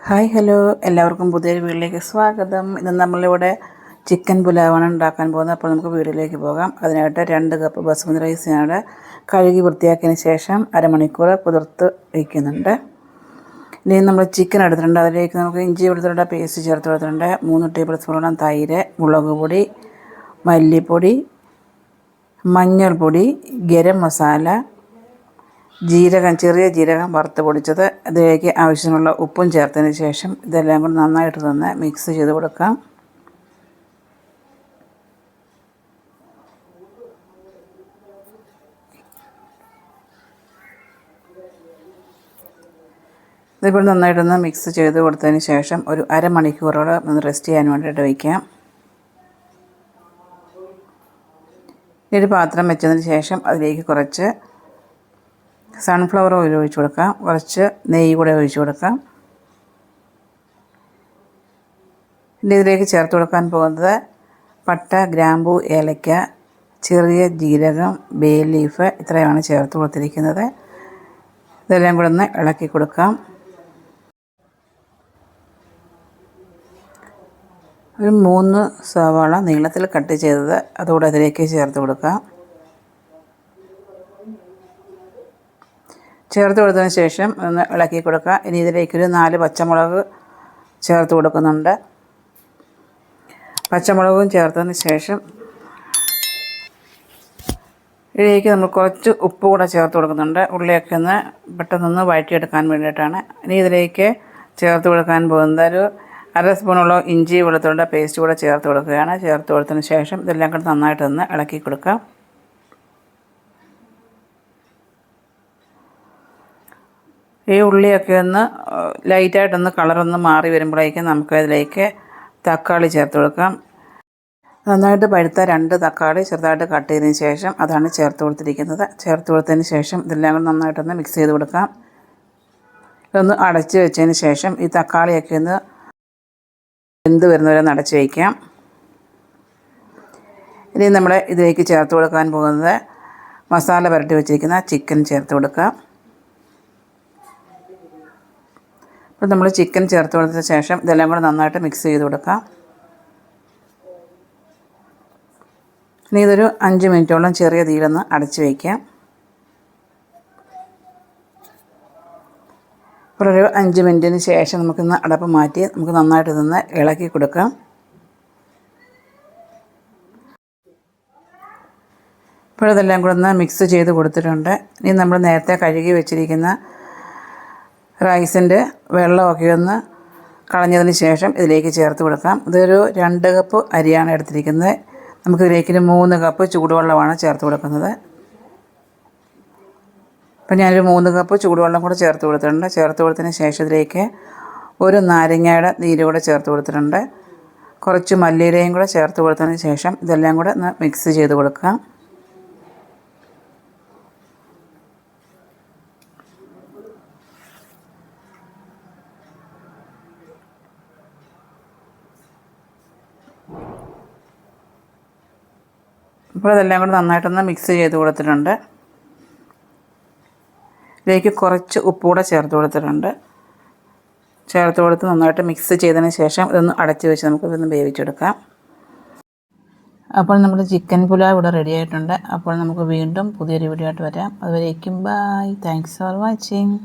Hi hello, എല്ലാവർക്കും പുതിയൊരു വീട്ടിലേക്ക് സ്വാഗതം. ഇന്ന് നമ്മളിവിടെ ചിക്കൻ പുലാവാണ് ഉണ്ടാക്കാൻ പോകുന്നത്. അപ്പോൾ നമുക്ക് വീട്ടിലേക്ക് പോകാം. അതിനായിട്ട് 2 കപ്പ് ബസുമതി റൈസ് ഞാൻ കഴുകി വൃത്തിയാക്കിയതിന് ശേഷം അരമണിക്കൂർ കുതിർത്ത് വയ്ക്കുന്നുണ്ട്. ഇനി നമ്മൾ ചിക്കൻ എടുത്തിട്ടുണ്ട്. അതിലേക്ക് നമുക്ക് ഇഞ്ചി വെളുത്തുള്ളിയുടെ പേസ്റ്റ് ചേർത്ത് കൊടുത്തിട്ടുണ്ട്. 3 ടേബിൾ സ്പൂണോളം തൈര്, മുളക് പൊടി, മല്ലിപ്പൊടി, മഞ്ഞൾപ്പൊടി, ഗരം മസാല, ചെറിയ ജീരകം വറുത്ത് പൊടിച്ചത്, ഇതിലേക്ക് ആവശ്യമുള്ള ഉപ്പും ചേർത്തതിന് ശേഷം ഇതെല്ലാം കൂടി നന്നായിട്ട് മിക്സ് ചെയ്ത് കൊടുക്കാം. ഇതിപ്പോൾ നന്നായിട്ടൊന്ന് മിക്സ് ചെയ്ത് കൊടുത്തതിന് ശേഷം ഒരു അരമണിക്കൂറോളം ഒന്ന് റെസ്റ്റ് ചെയ്യാൻ വേണ്ടിയിട്ട് വയ്ക്കാം. ഒരു പാത്രം വെച്ചതിന് ശേഷം അതിലേക്ക് കുറച്ച് സൺഫ്ലവർ ഓയിൽ ഒഴിച്ച് കൊടുക്കാം. കുറച്ച് നെയ്യ് കൂടെ ഒഴിച്ച് കൊടുക്കാം. ഇനി ഇതിലേക്ക് ചേർത്ത് കൊടുക്കാൻ പോകുന്നത് പട്ട, ഗ്രാമ്പൂ, ഏലക്ക, ചെറിയ ജീരകം, ബേ ലീഫ്, ഇത്രയാണ് ചേർത്ത് കൊടുത്തിരിക്കുന്നത്. ഇതെല്ലാം കൂടെ ഒന്ന് ഇളക്കി കൊടുക്കാം. ഒരു 3 സവാള നീളത്തിൽ കട്ട് ചെയ്തത് അതുകൂടെ അതിലേക്ക് ചേർത്ത് കൊടുക്കാം. ചേർത്ത് കൊടുത്തതിന് ശേഷം ഒന്ന് ഇളക്കി കൊടുക്കുക. ഇനി ഇതിലേക്കൊരു 4 പച്ചമുളക് ചേർത്ത് കൊടുക്കുന്നുണ്ട്. പച്ചമുളകും ചേർത്തതിന് ശേഷം ഇതിലേക്ക് നമ്മൾ കുറച്ച് ഉപ്പ് കൂടെ ചേർത്ത് കൊടുക്കുന്നുണ്ട്. ഉള്ളിയൊക്കെ ഒന്ന് പെട്ടെന്നൊന്ന് വഴറ്റിയെടുക്കാൻ വേണ്ടിയിട്ടാണ്. ഇനി ഇതിലേക്ക് ചേർത്ത് കൊടുക്കാൻ പോകുന്നത് ഒരു 1/2 സ്പൂണോളം ഇഞ്ചി വെളുത്തുള്ളിയുടെ പേസ്റ്റ് കൂടെ ചേർത്ത് കൊടുക്കുകയാണ്. ചേർത്ത് കൊടുത്തതിന് ശേഷം ഇതെല്ലാം കൂടെ നന്നായിട്ടൊന്ന് ഇളക്കി കൊടുക്കാം. ഈ ഉള്ളിയൊക്കെ ഒന്ന് ലൈറ്റായിട്ടൊന്ന് കളറൊന്ന് മാറി വരുമ്പോഴേക്കും നമുക്കതിലേക്ക് തക്കാളി ചേർത്ത് കൊടുക്കാം. നന്നായിട്ട് പഴുത്ത 2 തക്കാളി ചെറുതായിട്ട് കട്ട് ചെയ്തതിന് ശേഷം അതാണ് ചേർത്ത് കൊടുത്തിരിക്കുന്നത്. ചേർത്ത് കൊടുത്തതിന് ശേഷം ഇതെല്ലാം കൂടി നന്നായിട്ടൊന്ന് മിക്സ് ചെയ്ത് കൊടുക്കാം. ഇതൊന്ന് അടച്ച് വെച്ചതിന് ശേഷം ഈ തക്കാളിയൊക്കെ ഒന്ന് വെന്ത് വരുന്നവരെ അടച്ച് വയ്ക്കാം. ഇനി നമ്മൾ ഇതിലേക്ക് ചേർത്ത് കൊടുക്കാൻ പോകുന്നത് മസാല പുരട്ടി വെച്ചിരിക്കുന്ന ചിക്കൻ ചേർത്ത് കൊടുക്കാം. അപ്പോൾ നമ്മൾ ചിക്കൻ ചേർത്ത് കൊടുത്തതിന് ശേഷം ഇതെല്ലാം കൂടെ നന്നായിട്ട് മിക്സ് ചെയ്ത് കൊടുക്കാം. ഇനി ഇതൊരു 5 മിനിറ്റോളം ചെറിയ തീയിലൊന്ന് അടച്ച് വയ്ക്കാം. അപ്പോൾ ഒരു 5 മിനിറ്റിന് ശേഷം നമുക്കിന്ന് അടപ്പ് മാറ്റി നമുക്ക് നന്നായിട്ട് നിന്ന് ഇളക്കി കൊടുക്കാം. ഇപ്പോൾ ഇതെല്ലാം കൂടെ ഒന്ന് മിക്സ് ചെയ്ത് കൊടുത്തിട്ടുണ്ട്. ഇനി നമ്മൾ നേരത്തെ കഴുകി വെച്ചിരിക്കുന്ന റൈസിൻ്റെ വെള്ളമൊക്കെ ഒന്ന് കളഞ്ഞതിന് ശേഷം ഇതിലേക്ക് ചേർത്ത് കൊടുക്കാം. ഇതൊരു 2 കപ്പ് അരിയാണ് എടുത്തിരിക്കുന്നത്. നമുക്കിതിലേക്ക് 3 കപ്പ് ചൂടുവെള്ളമാണ് ചേർത്ത് കൊടുക്കുന്നത്. അപ്പം ഞാനൊരു 3 കപ്പ് ചൂടുവെള്ളം കൂടെ ചേർത്ത് കൊടുത്തിട്ടുണ്ട്. ചേർത്ത് കൊടുത്തതിന് ശേഷം ഇതിലേക്ക് ഒരു നാരങ്ങയുടെ നീര് കൂടെ ചേർത്ത് കൊടുത്തിട്ടുണ്ട്. കുറച്ച് മല്ലിയിലയും കൂടെ ചേർത്ത് കൊടുത്തതിന് ശേഷം ഇതെല്ലാം കൂടെ ഒന്ന് മിക്സ് ചെയ്ത് കൊടുക്കാം. ഇപ്പോൾ ഇതെല്ലാം കൂടെ നന്നായിട്ടൊന്ന് മിക്സ് ചെയ്ത് കൊടുത്തിട്ടുണ്ട്. ഇതിലേക്ക് കുറച്ച് ഉപ്പ് കൂടെ ചേർത്ത് കൊടുത്തിട്ടുണ്ട്. ചേർത്ത് കൊടുത്ത് നന്നായിട്ട് മിക്സ് ചെയ്തതിന് ശേഷം ഇതൊന്ന് അടച്ച് വെച്ച് നമുക്ക് ഇതൊന്ന് വേവിച്ചെടുക്കാം. അപ്പോൾ നമ്മുടെ ചിക്കൻ പുലാവ് ഇവിടെ റെഡി ആയിട്ടുണ്ട്. അപ്പോൾ നമുക്ക് വീണ്ടും പുതിയൊരു വീഡിയോ ആയിട്ട് വരാം. അതുവരേക്കും ബൈ. Thanks for watching.